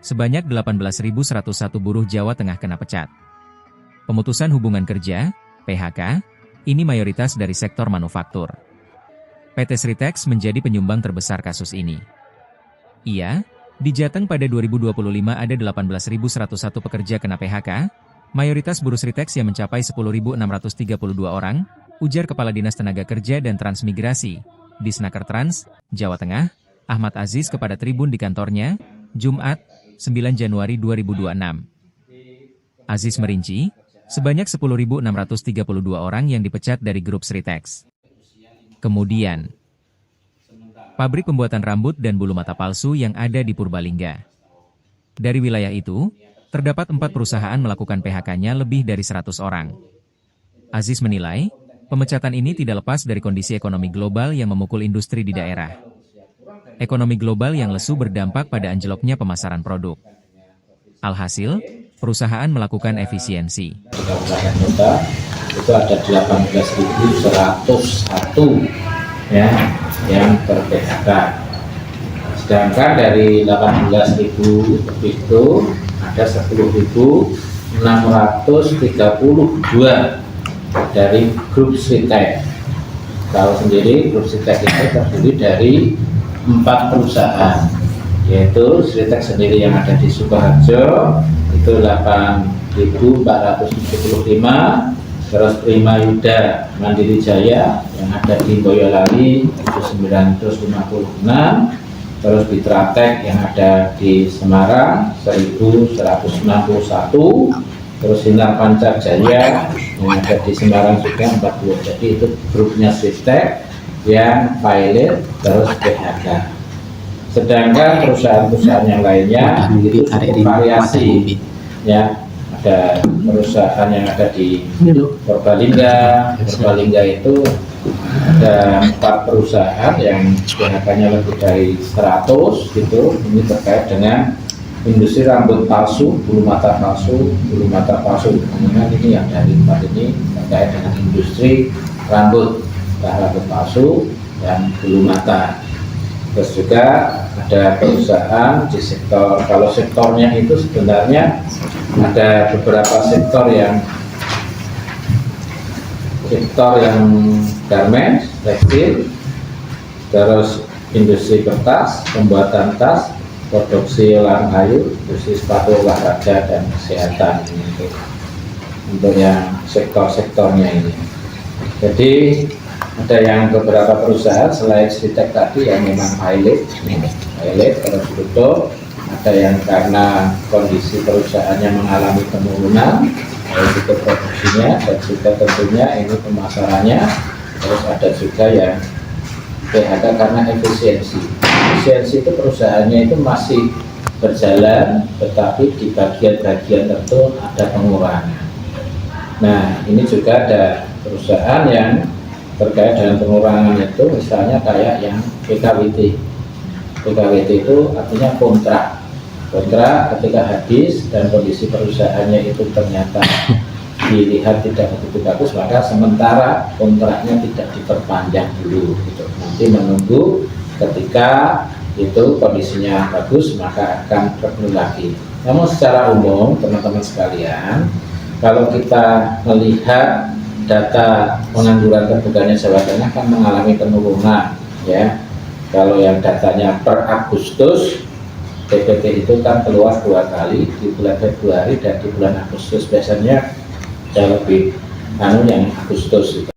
sebanyak 18.101 buruh Jawa Tengah kena pecat. Pemutusan hubungan kerja, PHK, ini mayoritas dari sektor manufaktur. PT Sritex menjadi penyumbang terbesar kasus ini. Iya, di Jateng pada 2025 ada 18.101 pekerja kena PHK, mayoritas buruh Sritex yang mencapai 10.632 orang, ujar Kepala Dinas Tenaga Kerja dan Transmigrasi, Disnaker Trans, Jawa Tengah, Ahmad Aziz kepada Tribun di kantornya, Jumat, 9 Januari 2026. Aziz merinci, sebanyak 10.632 orang yang dipecat dari grup Sritex. Kemudian, pabrik pembuatan rambut dan bulu mata palsu yang ada di Purbalingga. Dari wilayah itu, terdapat 4 perusahaan melakukan PHK-nya lebih dari 100 orang. Aziz menilai, pemecatan ini tidak lepas dari kondisi ekonomi global yang memukul industri di daerah. Ekonomi global yang lesu berdampak pada anjloknya pemasaran produk. Alhasil, perusahaan melakukan efisiensi. Di kabupaten kota itu ada 18.101 ya, yang ter-PHK. Sedangkan dari 18.000 itu ada 10.632 dari grup Sritex. Tahu sendiri grup Sritex itu terdiri dari 4 perusahaan, yaitu Sritex sendiri yang ada di Sukoharjo itu 8.475, terus Prima Yuda Mandiri Jaya yang ada di Boyolali itu 956, terus Bitratek yang ada di Semarang 1.161, terus Sinar Panca Jaya yang ada di Semarang juga 40. Jadi itu grupnya Sritex yang pilot terus PHK. Sedangkan perusahaan-perusahaan yang lainnya itu variasi, ya. Ada perusahaan yang ada di Purbalingga. Purbalingga itu ada 4 perusahaan yang PHK-nya lebih dari 100 gitu. Ini terkait dengan industri rambut palsu, bulu mata palsu. Kemudian ini yang dari 4 ini terkait dengan industri rambut palsu dan bulu mata. Terus juga ada perusahaan di sektor, kalau sektornya itu sebenarnya ada beberapa sektor yang garment, tekstil, terus industri kertas, pembuatan tas, produksi olahan kayu, industri sepatu olahraga dan kesehatan ini untuk yang sektor-sektornya ini. Jadi ada yang beberapa perusahaan selain Sritex tadi yang memang pilot terus tutup, ada yang karena kondisi perusahaannya mengalami penurunan itu produksinya, dan juga tentunya ini pemasarannya, terus ada juga yang PHK karena efisiensi itu perusahaannya itu masih berjalan, tetapi di bagian-bagian tertentu ada pengurangan. Nah, ini juga ada perusahaan yang terkait dengan pengurangan itu, misalnya kayak yang PKWT itu artinya kontrak ketika habis dan kondisi perusahaannya itu ternyata dilihat tidak begitu bagus, maka sementara kontraknya tidak diperpanjang dulu gitu. Nanti menunggu ketika itu kondisinya bagus maka akan renew lagi. Namun secara umum teman-teman sekalian, kalau kita melihat data pengangguran terbuka Jawa Tengah kan mengalami penurunan, ya. Kalau yang datanya per Agustus, DPT itu kan keluar 2 kali, di bulan Februari dan di bulan Agustus. Biasanya lebih yang Agustus itu.